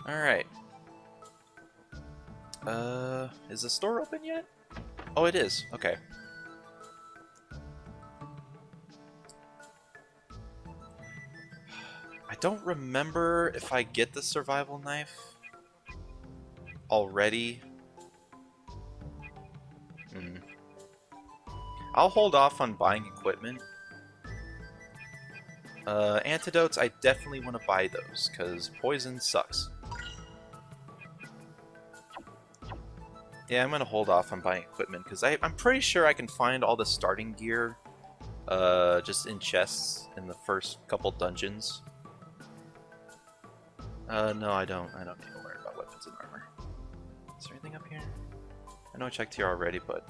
Alright. Is the store open yet? Oh, it is. Okay. I don't remember if I get the survival knife already. I'll hold off on buying equipment. Antidotes, I definitely want to buy those, because poison sucks. Yeah, I'm going to hold off on buying equipment, because I'm pretty sure I can find all the starting gear just in chests in the first couple dungeons. No, I don't. I don't need to worry about weapons and armor. Is there anything up here? I know I checked here already, but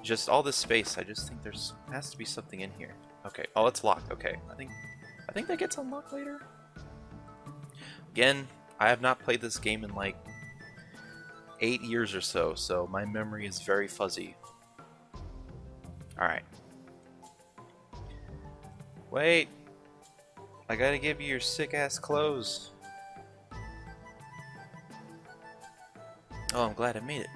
just all this space, I just think there's has to be something in here. Okay. Oh, it's locked. Okay. I think that gets unlocked later. Again, I have not played this game in like 8 years or so, so my memory is very fuzzy. Alright. Wait! I gotta give you your sick-ass clothes. Oh, I'm glad I made it.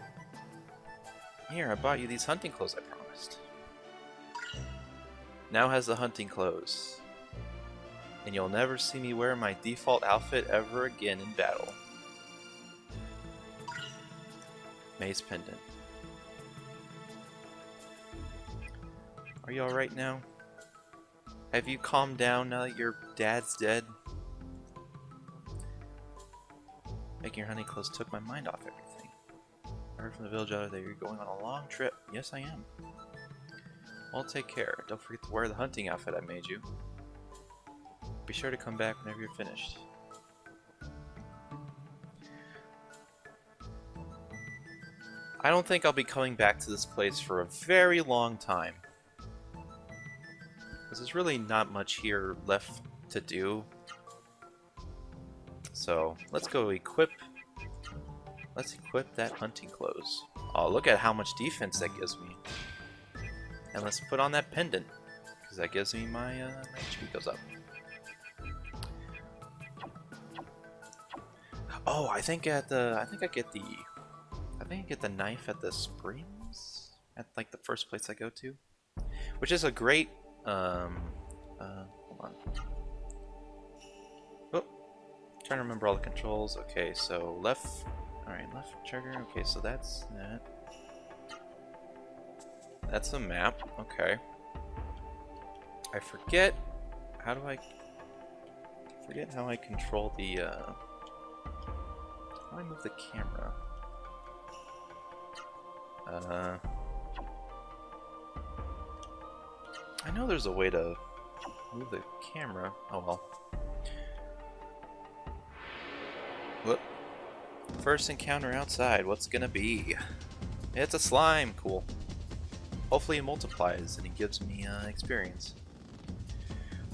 Here, I bought you these hunting clothes I promised. Now has the hunting clothes. And you'll never see me wear my default outfit ever again in battle. Mace pendant. Are you alright now? Have you calmed down now that your dad's dead? Making your hunting clothes took my mind off everything. I heard from the village out that you're going on a long trip. Yes, I am. Well, take care. Don't forget to wear the hunting outfit I made you. Be sure to come back whenever you're finished. I don't think I'll be coming back to this place for a very long time. Because there's really not much here left to do. So, let's go equip. Let's equip that hunting clothes. Oh, look at how much defense that gives me. And let's put on that pendant, because that gives me my HP goes up. Oh, I think I get the knife at the springs at like the first place I go to, which is a great hold on. Oh, trying to remember all the controls. Okay, so left. All right, left trigger. Okay, so that's that. That's a map. Okay. I forget how do I forget how I control the how do I move the camera? I know there's a way to move the camera. Oh well. Whoop. First encounter outside. What's it gonna be? It's a slime. Cool. Hopefully it multiplies and it gives me experience.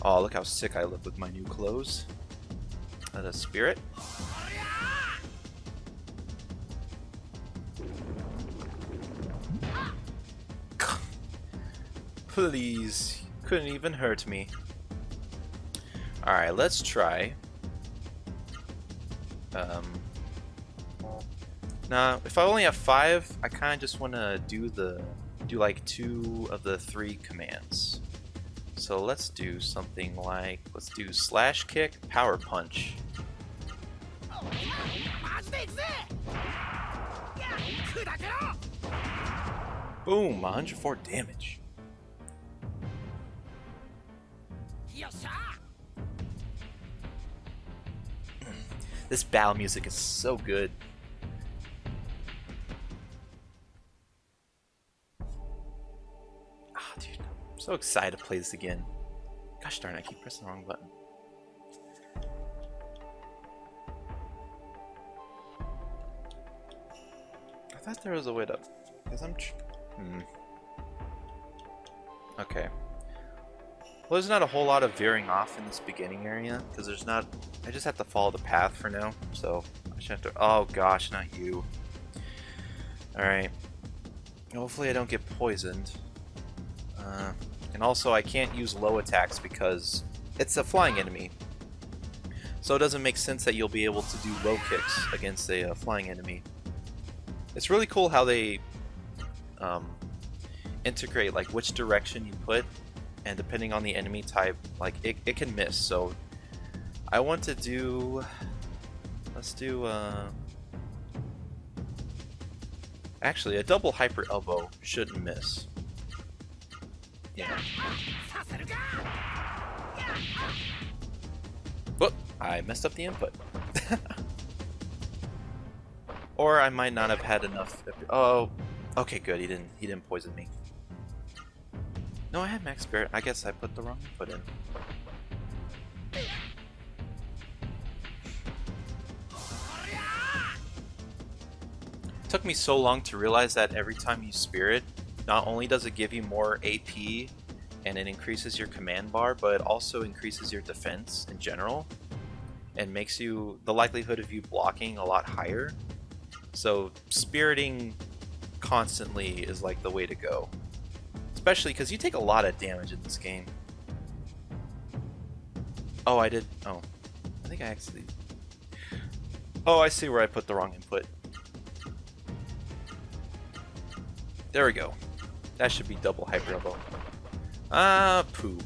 Oh, look how sick I look with my new clothes. A spirit. Please, couldn't even hurt me. Alright, let's try. Now, if I only have 5, I kind of just want to do like 2 of the 3 commands. So let's do something like, let's do slash kick, power punch. Boom, 104 damage. This battle music is so good. Ah, dude, I'm so excited to play this again. Gosh darn, I keep pressing the wrong button. I thought there was a way to, because I'm okay. Well, there's not a whole lot of veering off in this beginning area, because there's not, I just have to follow the path for now, so I should have to, oh gosh, not you. Alright. Hopefully I don't get poisoned. And also I can't use low attacks because it's a flying enemy. So it doesn't make sense that you'll be able to do low kicks against a flying enemy. It's really cool how they integrate like which direction you put, and depending on the enemy type, like it can miss. So I want to do, let's do actually a double hyper elbow shouldn't miss. Yeah. Whoop! I messed up the input. Or I might not have had enough. Oh, okay, good. He didn't poison me. No, I had max spirit. I guess I put the wrong input in. It took me so long to realize that every time you spirit, not only does it give you more AP and it increases your command bar, but it also increases your defense in general and makes you the likelihood of you blocking a lot higher. So spiriting constantly is like the way to go, especially because you take a lot of damage in this game. Oh, I did. Oh, I think I actually. Oh, I see where I put the wrong input. There we go. That should be double hyper elbow. Poo.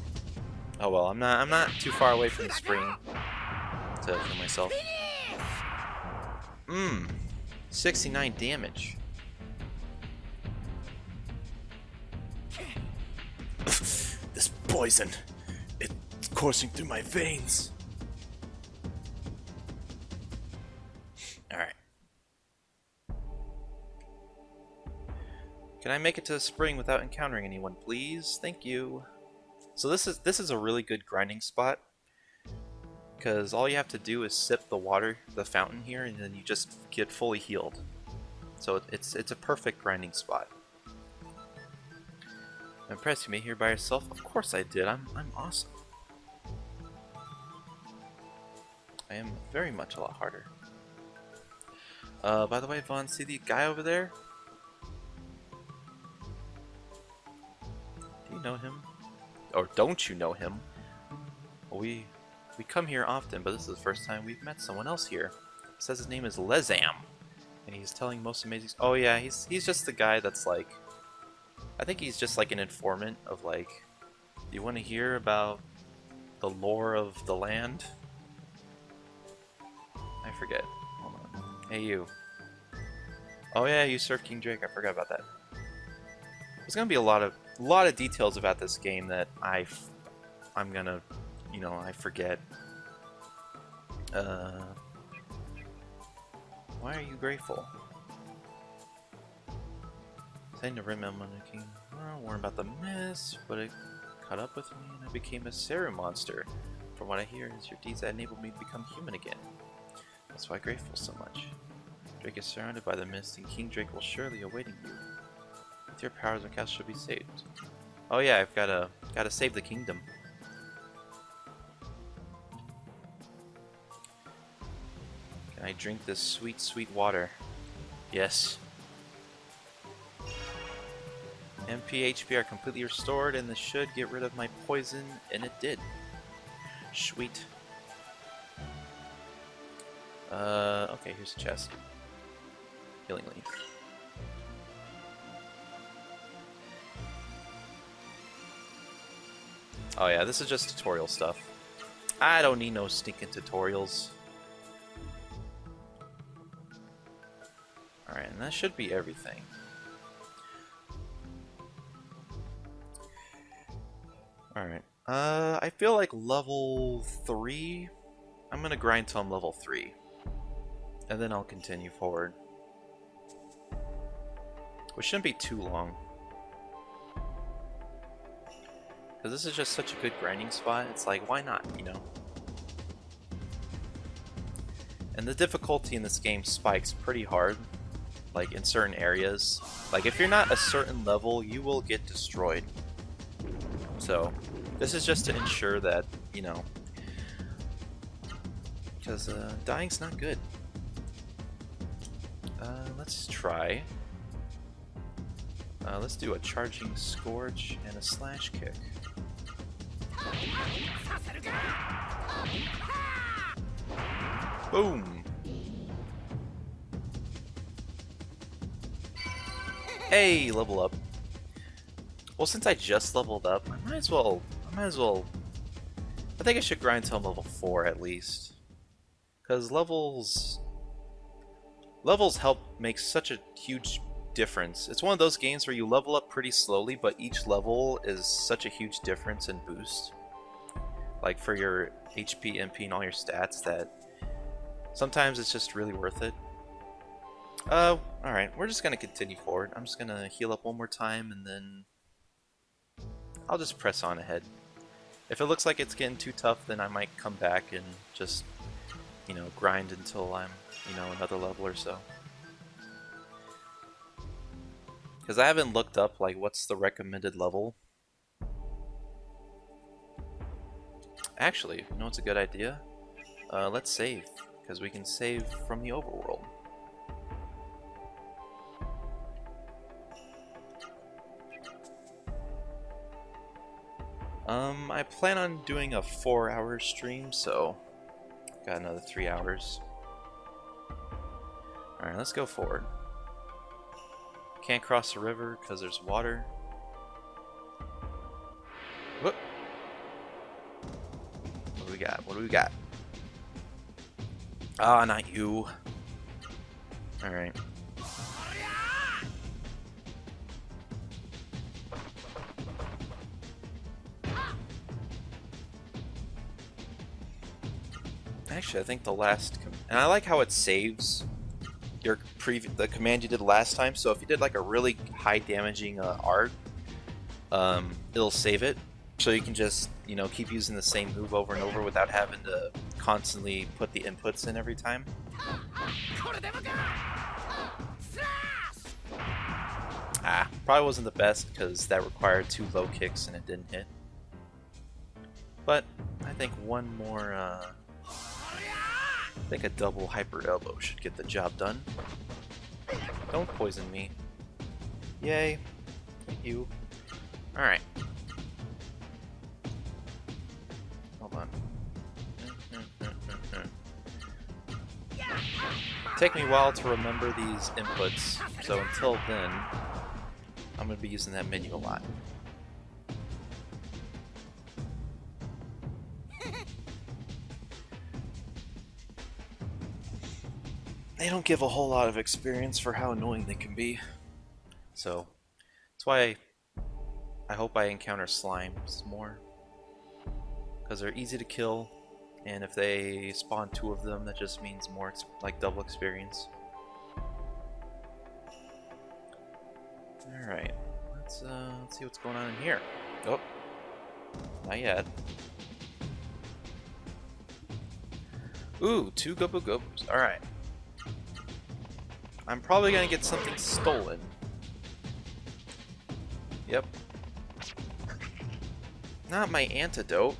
Oh well, I'm not too far away from the spring to kill myself. 69 damage. This poison, it's coursing through my veins. Alright. Can I make it to the spring without encountering anyone, please? Thank you. So this is a really good grinding spot, because all you have to do is sip the water, the fountain here, and then you just get fully healed. So it's a perfect grinding spot. I'm impressed you made it here by yourself. Of course I did. I'm awesome. I am very much a lot harder. By the way, Vahn, see the guy over there? Do you know him? Or don't you know him? Well, we come here often, but this is the first time we've met someone else here. It says his name is Legaia, and he's telling most amazing. Oh yeah, he's just the guy that's like. I think he's just like an informant of like. Do you want to hear about the lore of the land? I forget. Hold on. Hey you. Oh yeah, you serve King Drake. I forgot about that. There's gonna be a lot of details about this game that I'm gonna, you know, I forget. Why are you grateful? Saying to Rim Elm when I came, warned about the mist, but it caught up with me and I became a Ra-Seru monster. From what I hear, is your deeds that enabled me to become human again. That's why I'm grateful so much. Drake is surrounded by the mist, and King Drake will surely awaiting you. With your powers, our castle should be saved. Oh yeah, I've gotta save the kingdom. Can I drink this sweet, sweet water? Yes. MP HP are completely restored, and this should get rid of my poison, and it did. Sweet. Okay, here's the chest. Healing leaf. Oh yeah, this is just tutorial stuff. I don't need no stinking tutorials. Alright, and that should be everything. Alright, I feel like level 3, I'm gonna grind till I'm level 3. And then I'll continue forward. Which shouldn't be too long. Because this is just such a good grinding spot, it's like, why not, you know? And the difficulty in this game spikes pretty hard, like in certain areas. Like if you're not a certain level, you will get destroyed. So, this is just to ensure that, you know, because dying's not good. Let's try. Let's do a charging scourge and a slash kick. Boom! Hey, level up. Well, since I just leveled up, I might as well, I think I should grind till level 4 at least. Because levels help make such a huge difference. It's one of those games where you level up pretty slowly, but each level is such a huge difference in boost. Like for your HP, MP, and all your stats, that sometimes it's just really worth it. Alright, we're just gonna continue forward. I'm just gonna heal up one more time, and then I'll just press on ahead. If it looks like it's getting too tough, then I might come back and just, you know, grind until I'm, you know, another level or so. Because I haven't looked up, like, what's the recommended level. Actually, you know what's a good idea? Let's save, because we can save from the overworld. I plan on doing a 4-hour stream, so got another 3 hours. Alright, let's go forward. Can't cross the river because there's water. Whoop. What do we got? What do we got? Ah, not you. Alright. Actually, I think the last... And I like how it saves your the command you did last time. So if you did like a really high damaging art, it'll save it. So you can just, you know, keep using the same move over and over without having to constantly put the inputs in every time. Ah, probably wasn't the best because that required 2 low kicks and it didn't hit. But I think one more... I think a double hyper elbow should get the job done. Don't poison me. Yay. Thank you. Alright. Hold on. Take me a while to remember these inputs, so until then, I'm going to be using that menu a lot. They don't give a whole lot of experience for how annoying they can be. So, that's why I hope I encounter slimes more. Because they're easy to kill, and if they spawn 2 of them, that just means more, like double experience. Alright, let's see what's going on in here. Oh, not yet. Ooh, 2 Gobu Gobus, alright. I'm probably gonna get something stolen. Yep. Not my antidote.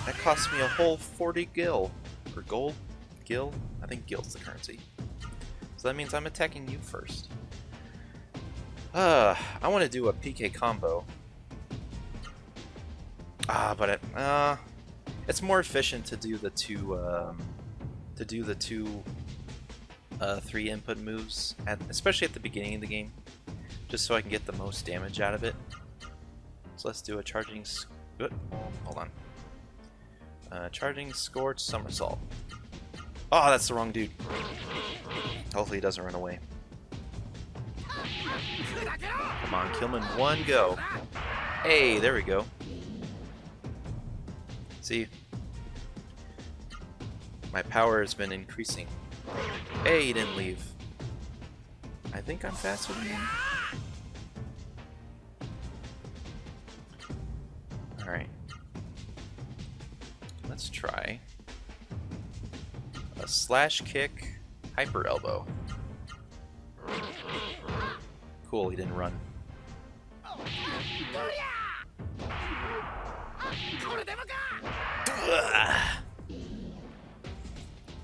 That cost me a whole 40 gil. Or gold? Gil? I think gil's the currency. So that means I'm attacking you first. I want to do a PK combo. But it's more efficient to do the two 3 input moves, especially at the beginning of the game, just so I can get the most damage out of it. So let's do a charging... hold on. Charging Scorch Somersault. Oh, that's the wrong dude. Hopefully he doesn't run away. Come on, kill him in one go. Hey, there we go. See? My power has been increasing. Hey, he didn't leave. I think I'm faster than him. Alright. Let's try a slash kick hyper elbow. Cool, he didn't run.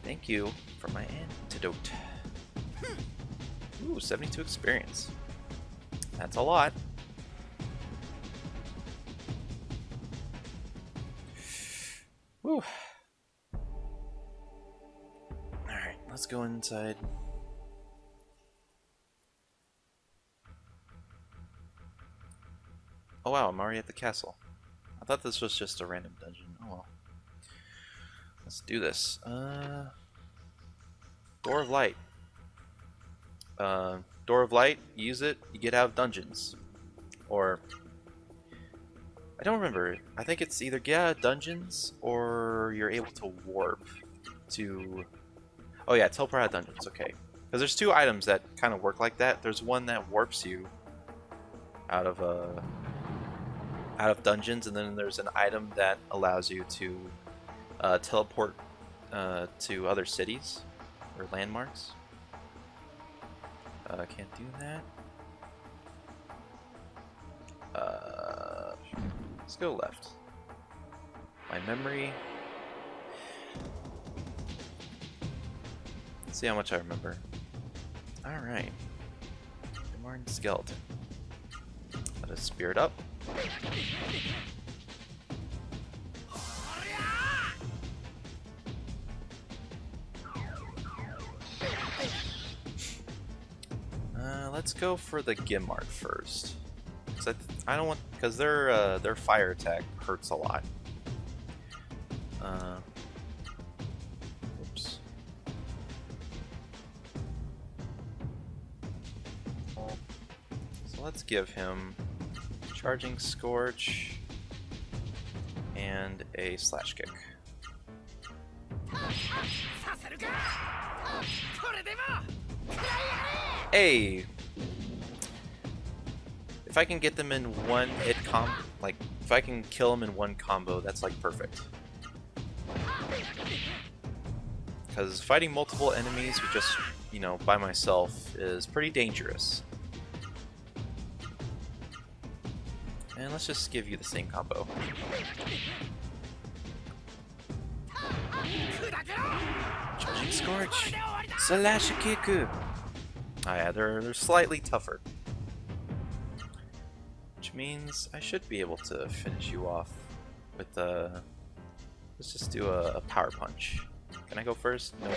Thank you for my antidote. Ooh, 72 experience. That's a lot. Whew. let's go inside. Oh wow, I'm already at the castle. I thought this was just a random dungeon. Oh well. Let's do this. Door of Light. Door of Light, use it, you get out of dungeons. Or... I don't remember. I think it's either get out of dungeons or you're able to warp to... Oh yeah, teleport out of dungeons, okay. Because there's two items that kind of work like that. There's one that warps you out of dungeons, and then there's an item that allows you to teleport to other cities or landmarks. Can't do that. Let's go left. My memory. Let's see how much I remember. Alright. Martin Skeleton. Let us spirit up. Let's go for the Gimart first. Cause I don't want, because their fire attack hurts a lot. Oops. So let's give him Charging Scorch and a Slash Kick. Hey! If I can get them in one hit combo, like, if I can kill them in one combo, that's like perfect. Because fighting multiple enemies with just, you know, by myself is pretty dangerous. And let's just give you the same combo. Charging Scorch! Slash Kick! Ah yeah, they're slightly tougher. Which means I should be able to finish you off with the... Let's just do a Power Punch. Can I go first? Nope.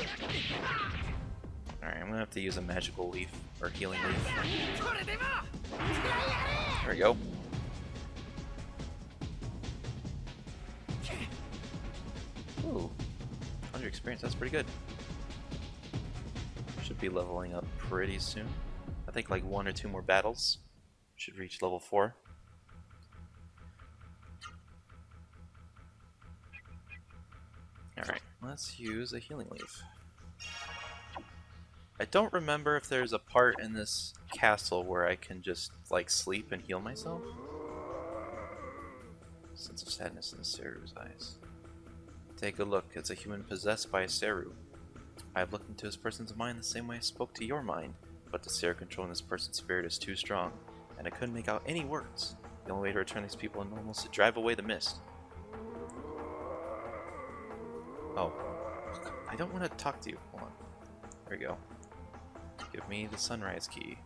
Alright, I'm gonna have to use a Magical Leaf, or Healing Leaf. There we go. Ooh, 100 experience, that's pretty good. Should be leveling up pretty soon. I think like 1 or 2 more battles. Should reach level 4. Alright, let's use a Healing Leaf. I don't remember if there's a part in this castle where I can just like sleep and heal myself. Sense of sadness in Seru's eyes. Take a look, it's a human possessed by a Seru. I have looked into this person's mind the same way I spoke to your mind, but the Seru controlling this person's spirit is too strong, and I couldn't make out any words. The only way to return these people to normal is to drive away the mist. Oh. I don't want to talk to you. Hold on. There we go. Give me the sunrise key.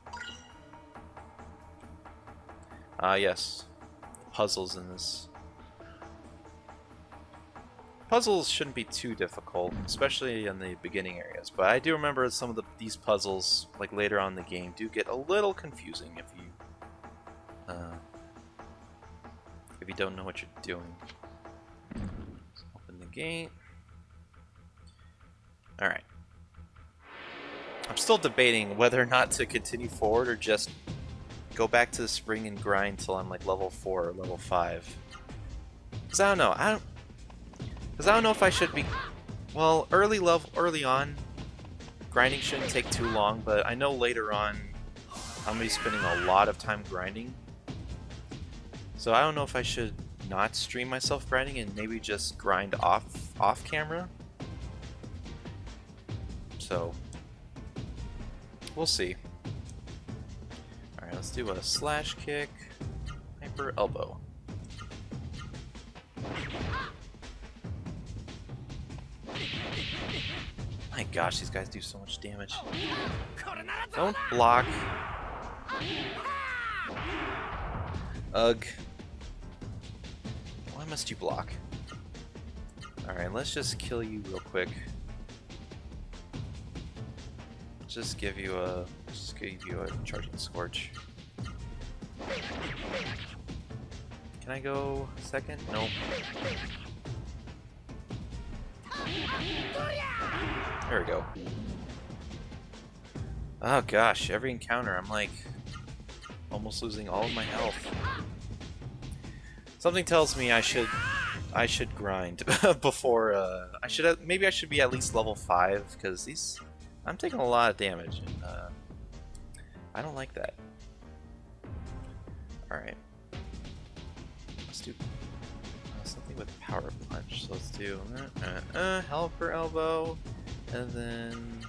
Yes. Puzzles in this. Puzzles shouldn't be too difficult, especially in the beginning areas, but I do remember some of these puzzles, like later on in the game, do get a little confusing if you don't know what you're doing. Let's open the gate. Alright. I'm still debating whether or not to continue forward or just go back to the spring and grind till I'm like level 4 or level 5. Because I don't know. Because I don't know if I should be... Well, early on, grinding shouldn't take too long, but I know later on I'm going to be spending a lot of time grinding. So I don't know if I should not stream myself grinding and maybe just grind off camera. So, we'll see. Alright, let's do a Slash Kick, Hyper Elbow. My gosh, these guys do so much damage. Don't block. Ugh. Why must you block? Alright, let's just kill you real quick. just give you a charging scorch. Can I go second? Nope. There we go. Oh gosh, every encounter I'm like almost losing all of my health. Something tells me I should grind before maybe I should be at least level 5 because I'm taking a lot of damage and I don't like that. All right. Let's do something with power punch. So let's do helper elbow, and then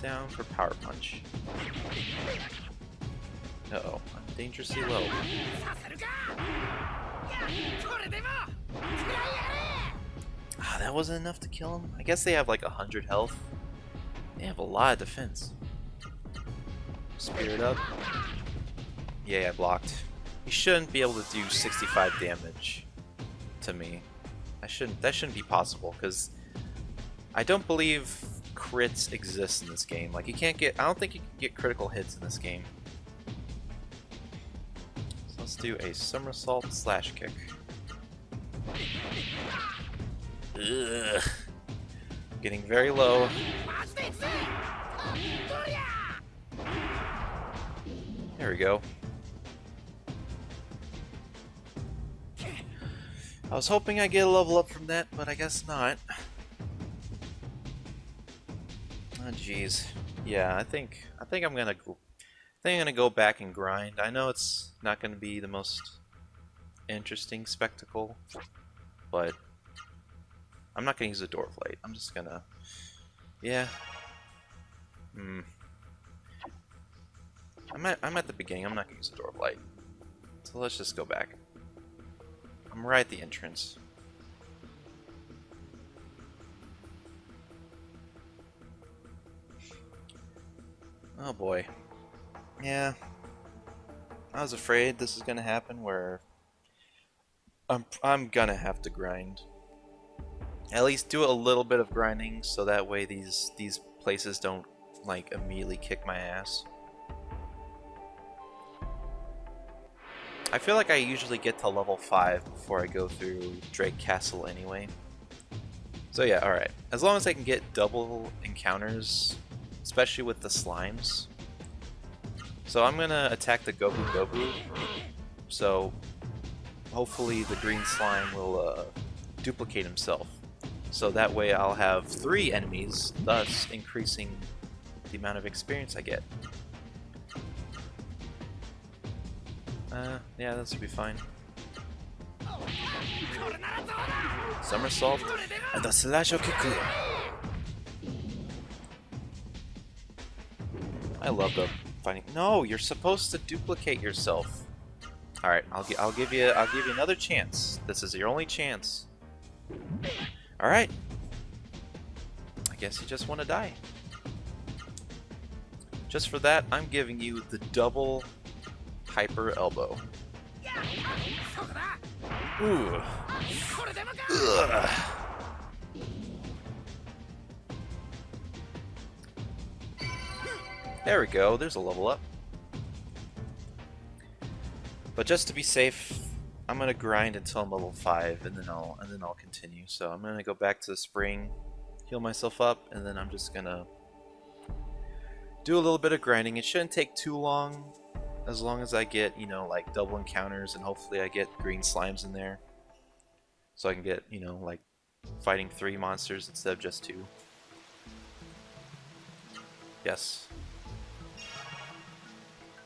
down for power punch. Uh-oh, I'm dangerously low. Ah, that wasn't enough to kill him. I guess they have like 100 health. They have a lot of defense. Spirit up. Yeah, I blocked. He shouldn't be able to do 65 damage to me. That shouldn't be possible because I don't believe crits exist in this game. Like I don't think you can get critical hits in this game. So let's do a somersault slash kick. Ugh. Getting very low. There we go. I was hoping I'd get a level up from that, but I guess not. Oh jeez. Yeah, I think I'm gonna go back and grind. I know it's not gonna be the most interesting spectacle, but I'm not gonna use the Dwarf Light. I'm just gonna, yeah. I'm at the beginning. I'm not gonna use the Dwarf Light. So let's just go back. I'm right at the entrance. Oh boy. Yeah. I was afraid this is gonna happen where I'm gonna have to grind. At least do a little bit of grinding so that way these places don't like immediately kick my ass. I feel like I usually get to level 5 before I go through Drake Castle anyway. So yeah, alright. As long as I can get double encounters, especially with the slimes. So I'm gonna attack the Gobu Gobu. So hopefully the green slime will duplicate himself. So that way I'll have 3 enemies, thus increasing the amount of experience I get. Yeah, this will be fine. Somersault and the slash kick. I love the fighting. No, you're supposed to duplicate yourself. All right, I'll give you another chance. This is your only chance. All right. I guess you just want to die. Just for that, I'm giving you the double hyper elbow. Ooh. Ugh. There we go. There's a level up. But just to be safe, I'm gonna grind until I'm level 5, and then I'll continue. So I'm gonna go back to the spring, heal myself up, and then I'm just gonna do a little bit of grinding. It shouldn't take too long, as long as I get, you know, like double encounters, and hopefully I get green slimes in there, so I can get, you know, like fighting 3 monsters instead of just 2. Yes.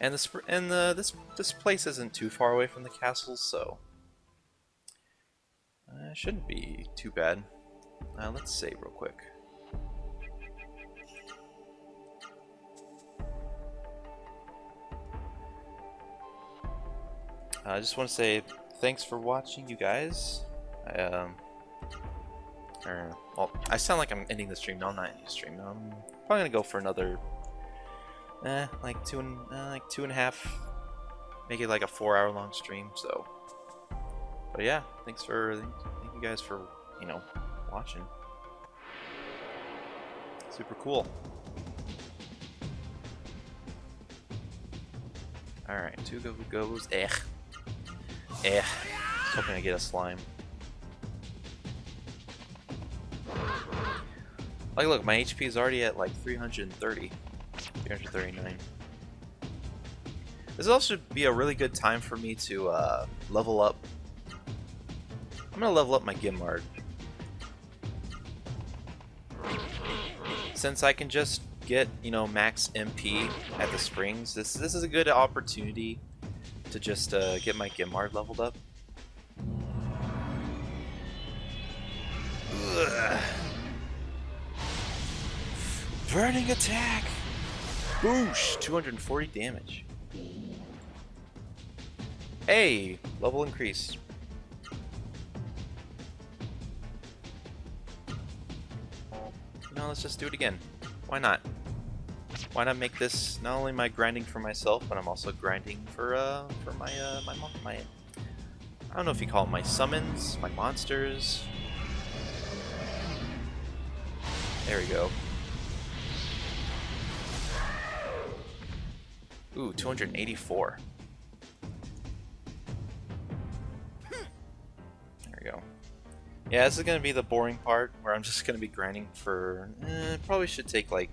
And this place isn't too far away from the castle, so it shouldn't be too bad. Let's save real quick. I just want to say thanks for watching, you guys. Well, I sound like I'm ending the stream. No, I'm not ending the stream. I'm probably gonna go for another, like two and a half, make it like a 4-hour long stream. So, but yeah, thank you guys for, you know, watching. Super cool. Alright, two goes. Eh. Eh. Just hoping I get a slime. Like, look, my HP is already at like 330. 339. This will also be a really good time for me to level up. I'm gonna level up my Gimard. Since I can just get, you know, max MP at the springs, this is a good opportunity to just get my Gimard leveled up. Ugh. Burning attack! Boosh! 240 damage. Hey! Level increase. No, let's just do it again. Why not? Why not make this not only my grinding for myself, but I'm also grinding for my I don't know if you call them my summons, my monsters. There we go. Ooh, 284. There we go. Yeah, this is gonna be the boring part where I'm just gonna be grinding for. Probably should take like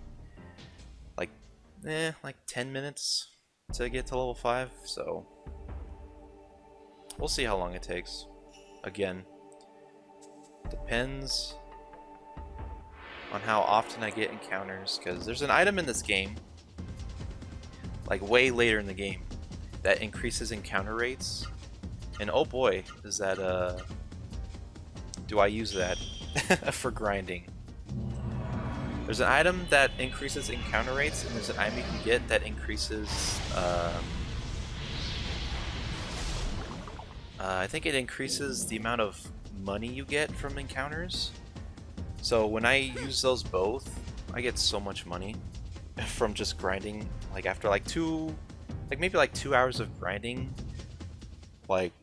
10 minutes to get to level 5. So we'll see how long it takes. Again, depends on how often I get encounters, because there's an item in this game, like way later in the game, that increases encounter rates, and oh boy, is that do I use that for grinding. There's an item that increases encounter rates, and there's an item you can get that increases I think it increases the amount of money you get from encounters. So when I use those both, I get so much money from just grinding. Like after maybe 2 hours of grinding, like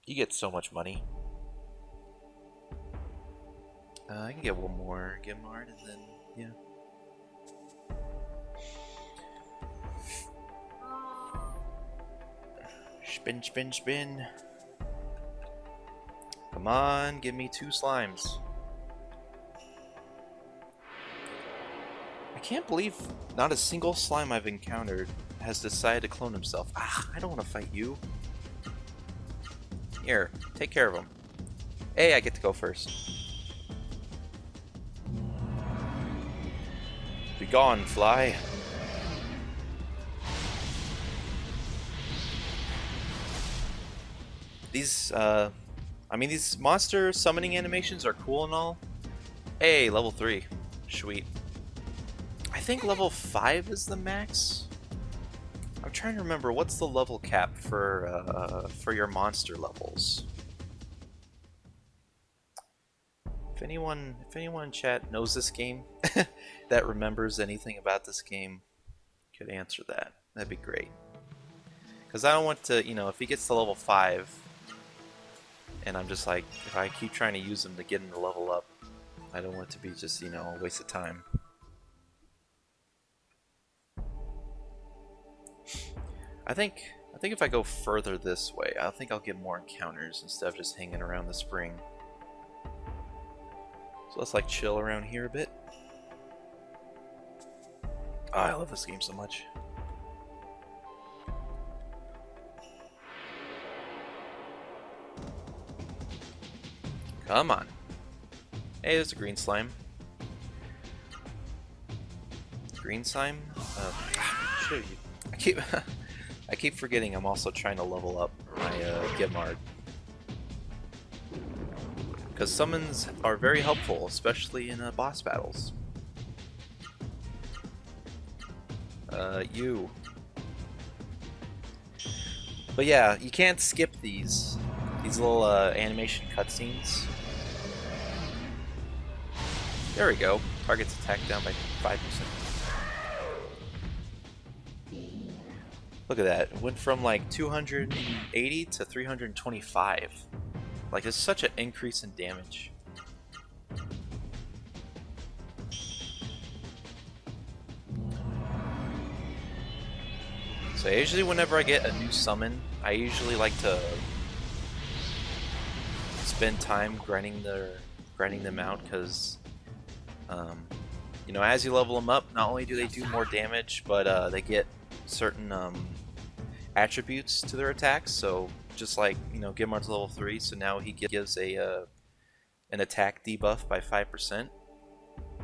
you get so much money. I can get one more Gimard and then yeah. Spin, spin, spin. Come on, give me 2 slimes. I can't believe not a single slime I've encountered has decided to clone himself. Ah, I don't want to fight you. Here, take care of him. Hey, I get to go first. Be gone, fly. These, these monster summoning animations are cool and all. Hey, level 3. Sweet. I think level 5 is the max. I'm trying to remember, what's the level cap for your monster levels? If anyone in chat knows this game, that remembers anything about this game, could answer that. That'd be great. Because I don't want to, if he gets to level 5, and I'm just like, if I keep trying to use him to get him to level up, I don't want it to be just, a waste of time. I think if I go further this way, I think I'll get more encounters instead of just hanging around the spring. So let's like chill around here a bit. Oh, I love this game so much. Come on. Hey, there's a green slime. Green slime? Shoot, I keep forgetting I'm also trying to level up my Gimard. Because summons are very helpful, especially in boss battles. You. But yeah, you can't skip these little animation cutscenes. There we go. Target's attack down by 5%. Look at that. It went from like 280 to 325. Like, it's such an increase in damage. So usually whenever I get a new summon, I usually like to spend time grinding them out, because you know, as you level them up, not only do they do more damage, but they get certain attributes to their attacks. So just like, you know, Gimard's level 3, so now he gives a an attack debuff by 5%.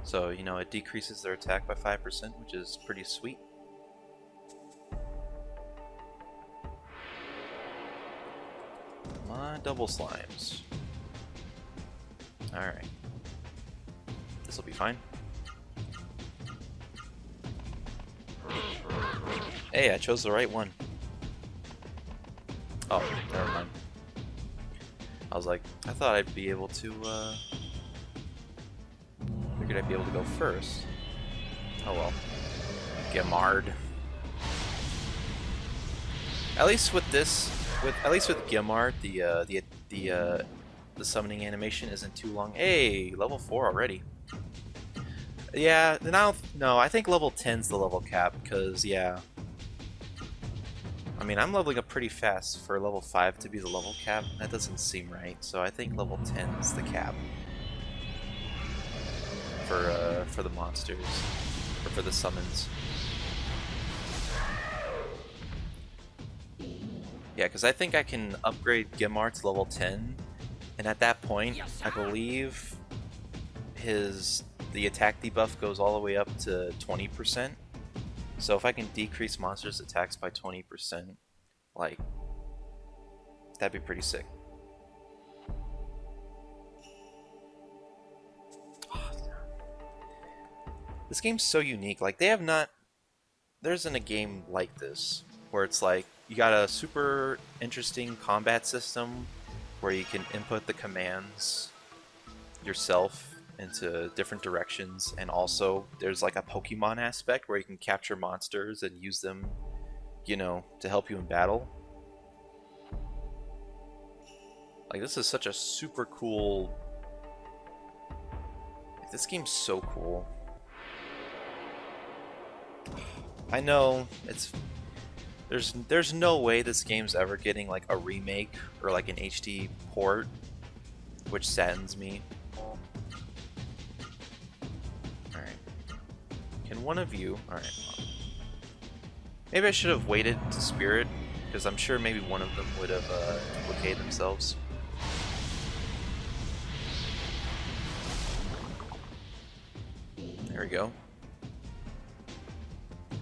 So, you know, it decreases their attack by 5%, which is pretty sweet. Come on, double slimes. Alright. This will be fine. Hey, I chose the right one. Oh, never mind. I was like, I thought I'd be able to, figured I'd be able to go first. Oh well. Gimard. At least with this, at least with Gimard, the summoning animation isn't too long. Hey, level 4 already. Yeah, then no, I think level 10's the level cap, because yeah. I mean, I'm leveling up pretty fast for level 5 to be the level cap. That doesn't seem right, so I think level 10's the cap for the monsters, or for the summons. Yeah, because I think I can upgrade Gimard to level 10, and at that point, I believe the attack debuff goes all the way up to 20%. So if I can decrease monsters' attacks by 20%, like, that'd be pretty sick. This game's so unique. Like, they have not... There isn't a game like this, where it's like, you got a super interesting combat system, where you can input the commands yourself into different directions, and also there's like a Pokemon aspect where you can capture monsters and use them, you know, to help you in battle. Like, this is such a super cool... This game's so cool. I know it's... There's no way this game's ever getting like a remake or like an HD port, which saddens me. Can one of you... Alright. Maybe I should have waited to Spirit, because I'm sure maybe one of them would have duplicated themselves. There we go.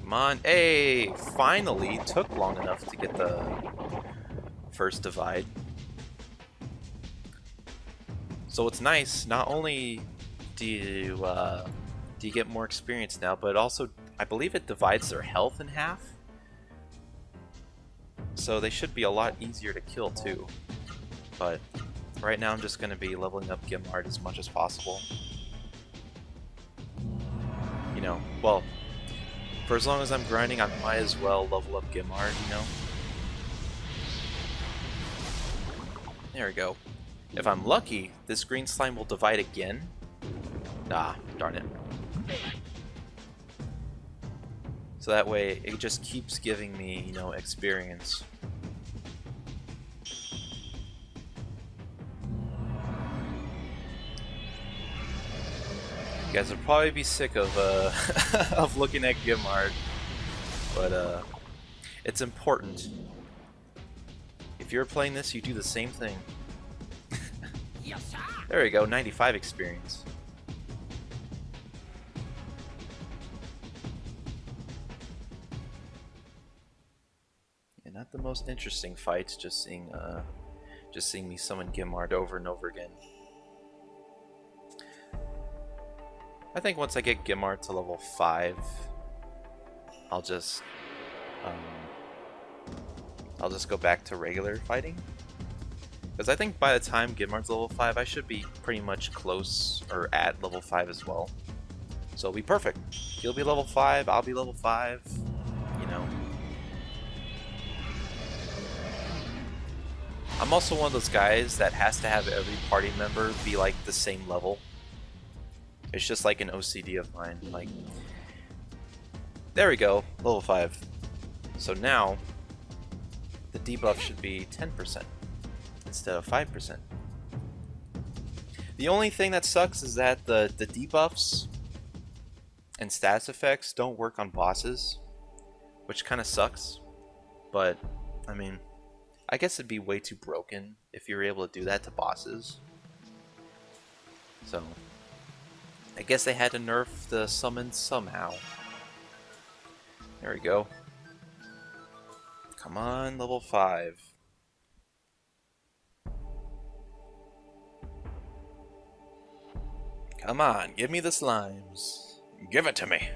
Come on. Hey! Finally! Took long enough to get the first divide. So it's nice, not only do you get more experience now, but also, I believe it divides their health in half. So they should be a lot easier to kill too. But right now I'm just going to be leveling up Gimard as much as possible. You know, well, for as long as I'm grinding, I might as well level up Gimard, you know? There we go. If I'm lucky, this green slime will divide again. Ah, darn it. So that way, it just keeps giving me, you know, experience. You guys would probably be sick of of looking at Gimard, but it's important. If you're playing this, you do the same thing. There we go, 95 experience. Yeah, not the most interesting fights, just seeing me summon Gimard over and over again. I think once I get Gimard to level 5, I'll just go back to regular fighting. Because I think by the time Gimard's level 5, I should be pretty much close or at level 5 as well. So it'll be perfect. He'll be level 5, I'll be level 5, you know. I'm also one of those guys that has to have every party member be like the same level. It's just like an OCD of mine. Like, there we go, level 5. So now, the debuff should be 10% instead of 5%. The only thing that sucks is that the debuffs and status effects don't work on bosses, which kind of sucks. But, I mean, I guess it'd be way too broken if you were able to do that to bosses. So, I guess they had to nerf the summons somehow. There we go. Come on, level 5. Come on, give me the slimes. Give it to me.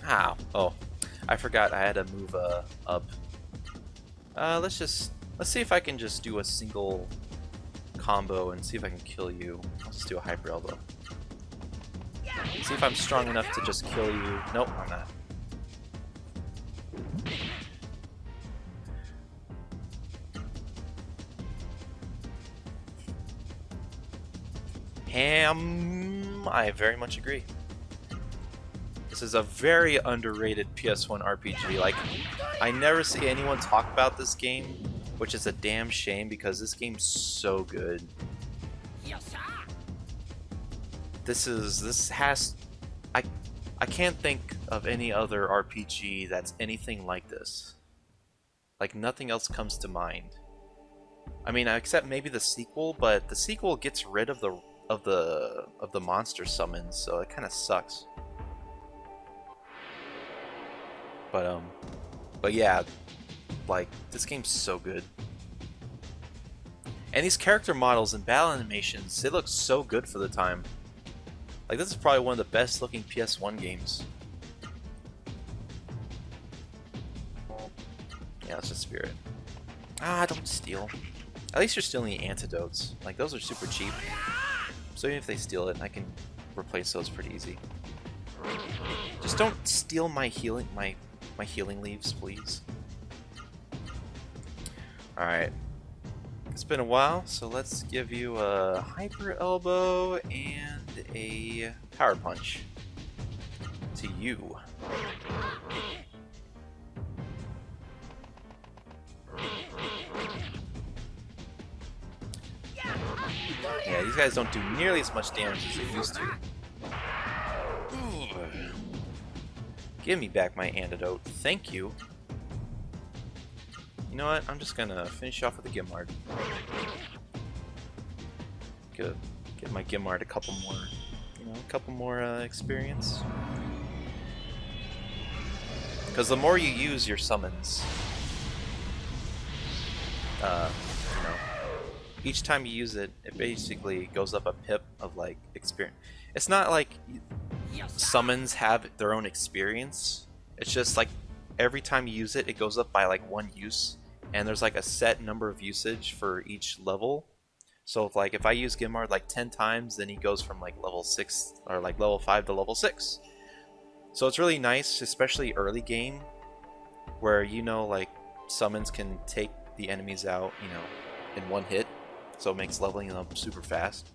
Ow. Oh, I forgot I had to move up. Let's see if I can just do a single combo and see if I can kill you. I'll just do a hyper elbow. See if I'm strong enough to just kill you. Nope, I'm not. I very much agree. This is a very underrated PS1 RPG. Like, I never see anyone talk about this game, which is a damn shame because this game's so good. I can't think of any other RPG that's anything like this. Like, nothing else comes to mind. I mean, except maybe the sequel, but the sequel gets rid of the monster summons, so it kind of sucks. But yeah, like, this game's so good. And these character models and battle animations, they look so good for the time. Like, this is probably one of the best looking PS1 games. Yeah, it's just Spirit. Ah, don't steal. At least you're stealing the antidotes. Like, those are super cheap. So even if they steal it, I can replace those pretty easy. Just don't steal my healing leaves, please. Alright. It's been a while, so let's give you a hyper elbow and a power punch to you. Yeah, these guys don't do nearly as much damage as they used to. Give me back my antidote. Thank you. You know what? I'm just gonna finish off with a Gimmard. Good. Give my Gimmard a couple more, experience. Because the more you use your summons, each time you use it, it basically goes up a pip of, like, experience. It's not like summons have their own experience. It's just like every time you use it, it goes up by like 1 use, and there's like a set number of usage for each level. So if I use Gimmard like 10 times, then he goes from like level 6 or like level 5 to level 6. So it's really nice, especially early game, where like summons can take the enemies out, in one hit. So it makes leveling them up super fast.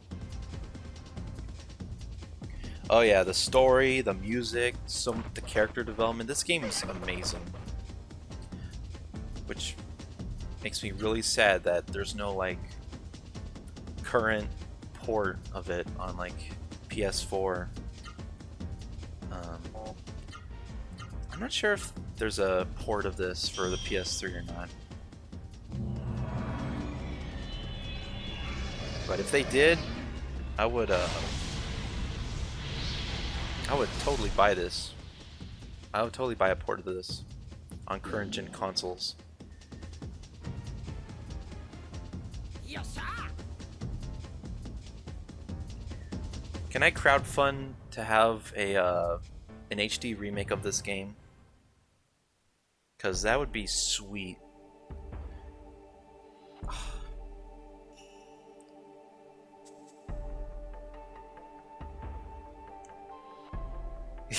Oh yeah, the story, the music, the character development. This game is amazing. Which makes me really sad that there's no like current port of it on like PS4. I'm not sure if there's a port of this for the PS3 or not. But if they did, I would totally buy this. I would totally buy a port of this on current gen consoles. Can I crowdfund to have an HD remake of this game? Because that would be sweet.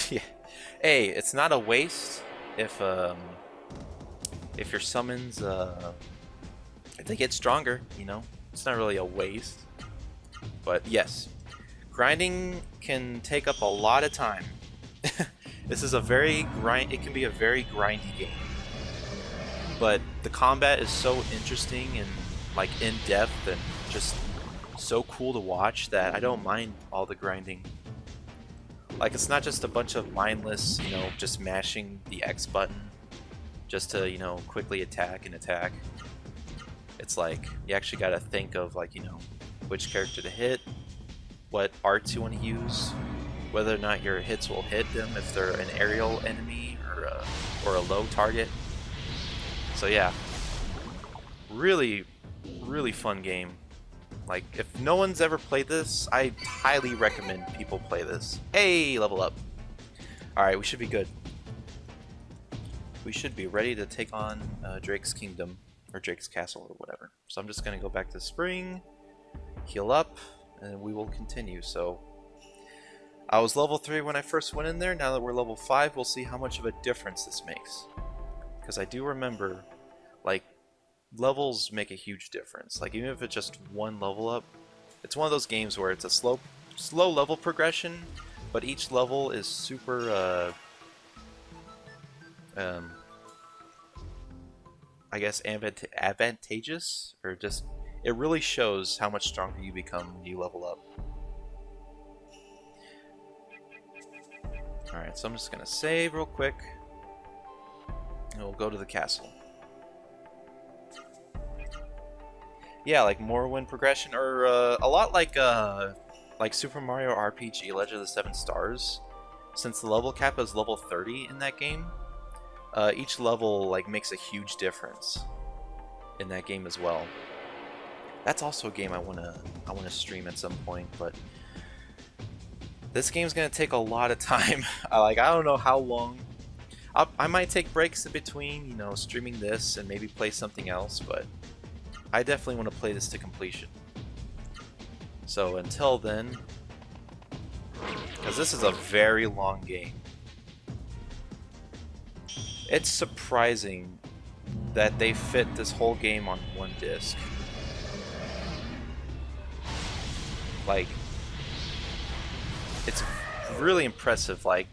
Yeah. Hey, it's not a waste if your summons if they get stronger, it's not really a waste. But yes, grinding can take up a lot of time. This is a it can be a very grindy game. But the combat is so interesting and like in depth and just so cool to watch that I don't mind all the grinding. Like, it's not just a bunch of mindless, you know, just mashing the X button just to, you know, quickly attack and attack. It's like, you actually gotta think of, like, you know, which character to hit, what arts you want to use, whether or not your hits will hit them if they're an aerial enemy or a low target. So yeah, really, really fun game. Like, if no one's ever played this, I highly recommend people play this. Hey, level up. Alright, we should be good. We should be ready to take on Drake's Kingdom, or Drake's Castle, or whatever. So I'm just going to go back to Spring, heal up, and we will continue. So, I was level 3 when I first went in there. Now that we're level 5, we'll see how much of a difference this makes. Because I do remember, like, levels make a huge difference. Like, even if it's just one level up, it's one of those games where it's a slow level progression, but each level is super I guess advantageous, or just it really shows how much stronger you become when you level up. Alright, so I'm just gonna save real quick and we'll go to the castle. Yeah, like Morrowind progression, or a lot like Super Mario RPG Legend of the Seven Stars. Since the level cap is level 30 in that game, each level like makes a huge difference in that game as well. That's also a game I wanna stream at some point, but this game's gonna take a lot of time. I don't know how long. I might take breaks in between, you know, streaming this and maybe play something else, but I definitely want to play this to completion. So until then, because this is a very long game, it's surprising that they fit this whole game on one disc. Like, it's really impressive, like,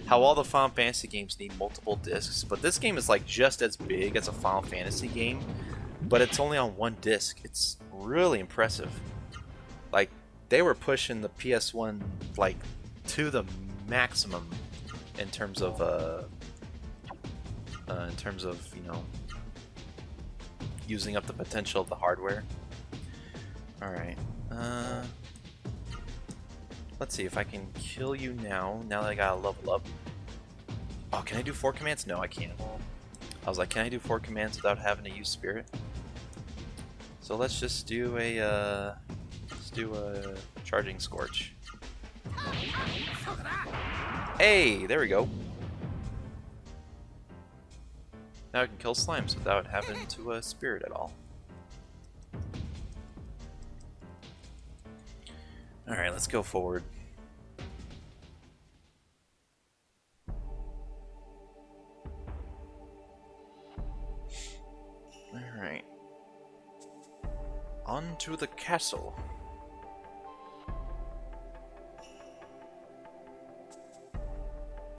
how all the Final Fantasy games need multiple discs, but this game is like just as big as a Final Fantasy game, but it's only on one disc. It's really impressive. Like, they were pushing the PS1 like to the maximum in terms of you know, using up the potential of the hardware. All right. Let's see if I can kill you now. Now that I gotta level up. Oh, can I do 4 commands? No, I can't. I was like, can I do 4 commands without having to use Spirit? So let's just do a Charging Scorch. Hey, there we go. Now I can kill slimes without having to Spirit at all. Alright, let's go forward. Alright. On to the castle.